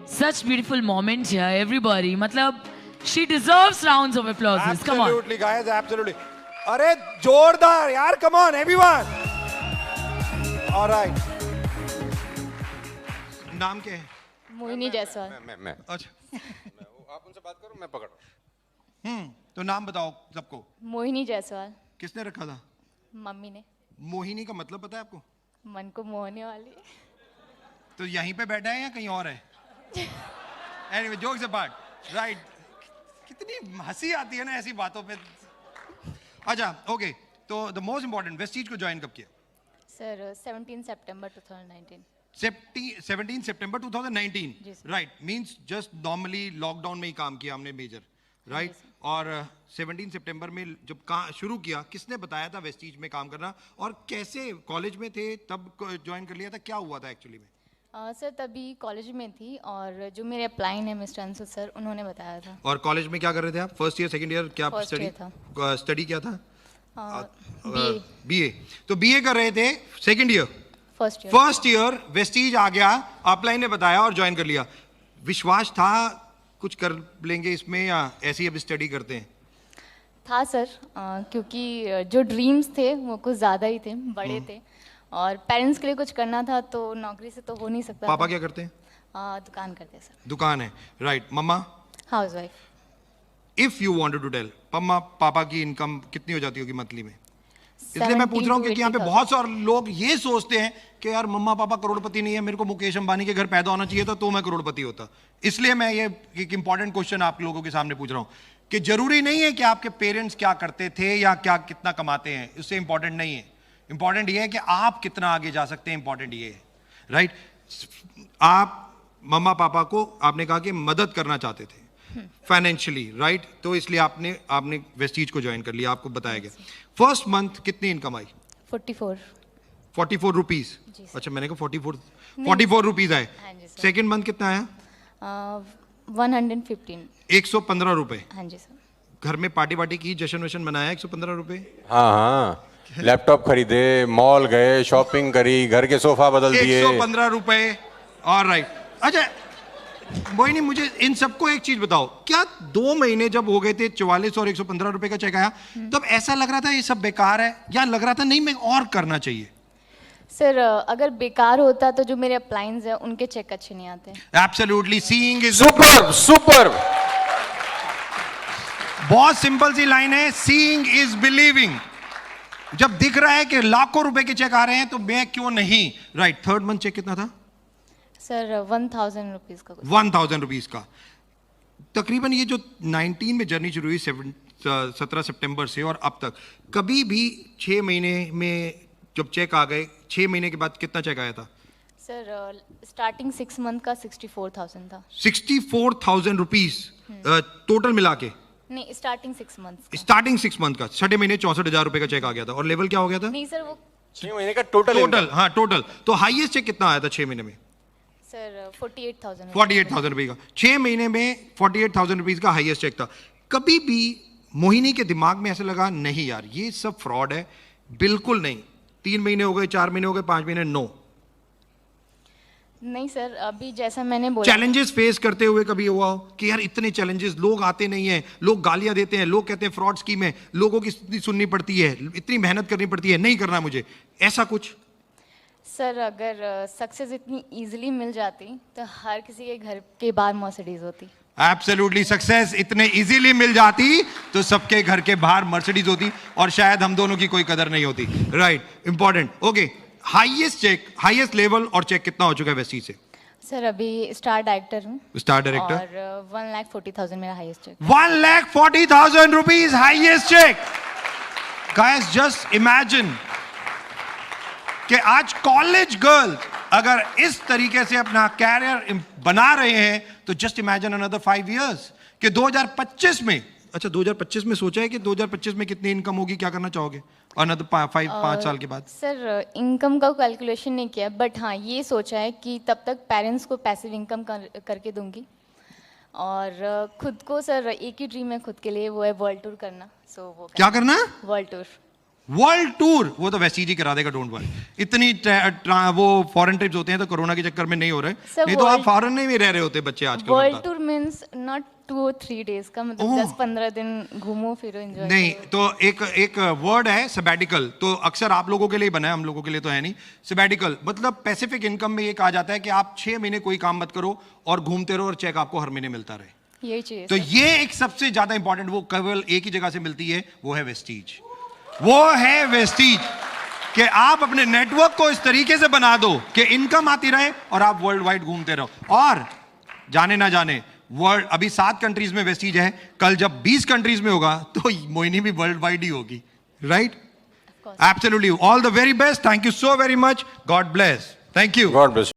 Such beautiful moments here, everybody. मतलब, she deserves rounds of applause. Come on. Absolutely, guys, absolutely. अरे जोरदार यार, come on, everyone. All right. नाम क्या है? मोहिनी जायसवाल। मैं अच्छा। आप उनसे बात करो, मैं पकड़ रहा हूँ। तो नाम बताओ सबको। मोहिनी जायसवाल। किसने रखा था? मम्मी ने। मोहिनी का मतलब पता है आपको? मन को मोहने वाली। तो यहीं पे बैठा है या कहीं और है? Anyway, jokes apart, right? कितनी हंसी आती है ना ऐसी बातों पे। अच्छा, ओके। तो द मोस्ट इम्पोर्टेंट, वेस्टीज को ज्वाइन कब किया? सर 17 सितंबर 2019। 17 सितंबर 2019, जी sir. Right? Means just normally lockdown में ही काम किया हमने मेजर, राइट? और 17 सितंबर में जब शुरू किया, किसने बताया था वेस्टीज में काम करना, और कैसे? कॉलेज में थे तब ज्वाइन कर लिया था? क्या हुआ था एक्चुअली में? सर तभी कॉलेज में थी और जो मेरे अप्लाइन है मिस्टर अंशु सर, उन्होंने बताया था। और कॉलेज में क्या कर रहे थे आप? फर्स्ट ईयर, सेकंड ईयर, क्या First स्टडी year था। स्टडी क्या था? बीए। बीए। तो बीए कर रहे थे, second year, first year. First year Vestige आ गया, अपलाइन ने बताया और ज्वाइन कर लिया। विश्वास था कुछ कर लेंगे इसमें, या ऐसे ही अब स्टडी करते हैं? था सर, क्योंकि जो ड्रीम्स थे वो कुछ ज़्यादा ही थे, बड़े थे, और पेरेंट्स के लिए कुछ करना था, तो नौकरी से तो हो नहीं सकता। पापा था। क्या करते हैं? दुकान करते हैं सर। दुकान है, राइट? मम्मा? Housewife. If you wanted to tell, मम्मा पापा की इनकम कितनी हो जाती होगी मंथली में? इसलिए मैं पूछ रहा हूँ क्योंकि यहाँ पे बहुत सारे लोग ये सोचते हैं कि यार मम्मा पापा करोड़पति नहीं है, मेरे को मुकेश अंबानी के घर पैदा होना चाहिए था तो मैं करोड़पति होता। इसलिए मैं ये एक इंपॉर्टेंट क्वेश्चन आप लोगों के सामने पूछ रहा हूँ कि जरूरी नहीं है कि आपके पेरेंट्स क्या करते थे या क्या कितना कमाते हैं, उससे इंपॉर्टेंट नहीं है। इंपॉर्टेंट ये है कि आप कितना आगे जा सकते हैं, इंपॉर्टेंट ये है, राइट? आप मम्मा पापा को आपने कहा कि मदद करना चाहते थे फाइनेंशियली, राइट? तो इसलिए आपने वेस्टीज को ज्वाइन कर लिया, आपको बताया गया। फर्स्ट मंथ कितनी इनकम आई? 44 रुपीज। जी सर। अच्छा, मैंने कहा 44 रुपीज आए। हाँ जी सर। सेकेंड मंथ कितना आया? 115। 115 रुपए। हाँ जी सर। घर में पार्टी वार्टी की, जश्न वशन मनाया? 115 रुपए। हाँ हाँ, लैपटॉप खरीदे, मॉल गए, शॉपिंग करी, घर के सोफा बदल दिए। 115 रुपए, ऑलराइट। अच्छा मोहिनी, मुझे इन सबको एक चीज बताओ, क्या 2 महीने जब हो गए थे 44 और 115 रुपए का चेक आया, तब ऐसा लग रहा था ये सब बेकार है, या लग रहा था नहीं मैं और करना चाहिए? सर अगर बेकार होता तो जो मेरे अप्लाइंस हैं उनके चेक अच्छे नहीं आते। Absolutely, seeing is super. बहुत सिंपल सी लाइन है, सीइंग इज बिलीविंग। जब दिख रहा है कि लाखों रुपए के चेक आ रहे हैं तो मैं क्यों नहीं, राइट? थर्ड मंथ चेक कितना था? सर 1000 रुपीज का कुछ। 1000 रुपीज का। तकरीबन ये जो 19 में जर्नी शुरू हुई 17 सितंबर से और अब तक, कभी भी 6 महीने में जब चेक आ गए, 6 महीने के बाद कितना चेक आया था? सर स्टार्टिंग 6 मंथ का 64,000 था। 64,000 रुपीज टोटल मिला के? नहीं, स्टार्टिंग 6 मंथ। स्टार्टिंग 6 मंथ का, छठे महीने 64,000 रुपए का चेक आ गया था। और लेवल क्या हो गया था? नहीं सर, वो 6 महीने का टोटल। हाँ टोटल। तो हाईएस्ट चेक कितना आया था 6 महीने में? सर 48,000। 48,000 रुपए का 6 महीने में 48,000 रुपीज का हाईएस्ट चेक था। कभी भी मोहिनी के दिमाग में ऐसा लगा नहीं यार ये सब फ्रॉड है? बिल्कुल नहीं। 3 महीने हो गए, 4 महीने हो गए, 5 महीने, नो। नहीं सर, अभी जैसा मैंने बोला, चैलेंजेस फेस करते हुए कभी हुआ हो कि यार इतने चैलेंजेस, लोग आते नहीं है, लोग गालियां देते हैं, लोग कहते हैं फ्रॉड स्कीम है, लोगों की सुननी पड़ती है, इतनी मेहनत करनी पड़ती है, नहीं करना मुझे, ऐसा कुछ? सर अगर सक्सेस इतनी इजीली मिल जाती तो हर किसी के घर के बाहर मर्सिडीज होती। एब्सोल्युटली, सक्सेस इतने इजीली मिल जाती तो सबके घर के बाहर मर्सिडीज होती और शायद हम दोनों की कोई कदर नहीं होती, right? Important. Okay, highest check, highest level और चेक कितना हो चुका है वेस्टीज से? सर अभी स्टार डायरेक्टर हूँ। Star director. और 1,40,000 मेरा highest check. 1,40,000 rupees highest check. Guys just imagine कि आज कॉलेज गर्ल्स अगर इस तरीके से अपना कैरियर बना रहे हैं तो जस्ट इमेजिन अनदर 5 इयर्स कि 2025 में, अच्छा 2025 में सोचा है कि 2025 में कितनी इनकम होगी, क्या करना चाहोगे अनदर 5 साल के बाद? सर इनकम का कैलकुलेशन नहीं किया, बट हाँ ये सोचा है कि तब तक पेरेंट्स को पैसिव इनकम करके दूंगी, और खुद को सर एक ही ड्रीम है खुद के लिए, वो है वर्ल्ड टूर करना। सो वो क्या करना? World tour. वर्ल्ड टूर वो तो वैसे ही करा देगा, डोंट वरी। इतनी वो फॉरेन ट्रिप्स होते हैं तो कोरोना के चक्कर में नहीं हो रहे, Sir, नहीं तो आप world- फॉरेन में भी रह रहे होते बच्चे आजकल। World tour means not 2 or 3 days का, मतलब ओह। 10-15 दिन घूमो फिरो एंजॉय नहीं तो एक वर्ड है सबैटिकल, तो अक्सर आप लोगों के लिए बना है, हम लोगों के लिए तो है नहीं। सबैटिकल मतलब पैसिफिक इनकम में ये कहा जाता है कि आप 6 महीने कोई काम मत करो और घूमते रहो और चेक आपको हर महीने मिलता रहे। यही चाहिए तो sir। ये एक सबसे ज्यादा इंपॉर्टेंट, वो केवल एक ही जगह से मिलती है, वो है वेस्टीज। वो है वेस्टीज कि आप अपने नेटवर्क को इस तरीके से बना दो कि इनकम आती रहे और आप वर्ल्ड वाइड घूमते रहो। और जाने ना जाने वर्ल्ड, अभी 7 कंट्रीज में वेस्टीज है, कल जब 20 कंट्रीज में होगा तो मोहिनी भी वर्ल्ड वाइड ही होगी, right? Absolutely. All the very best, thank you so very much, God bless, thank you. God bless.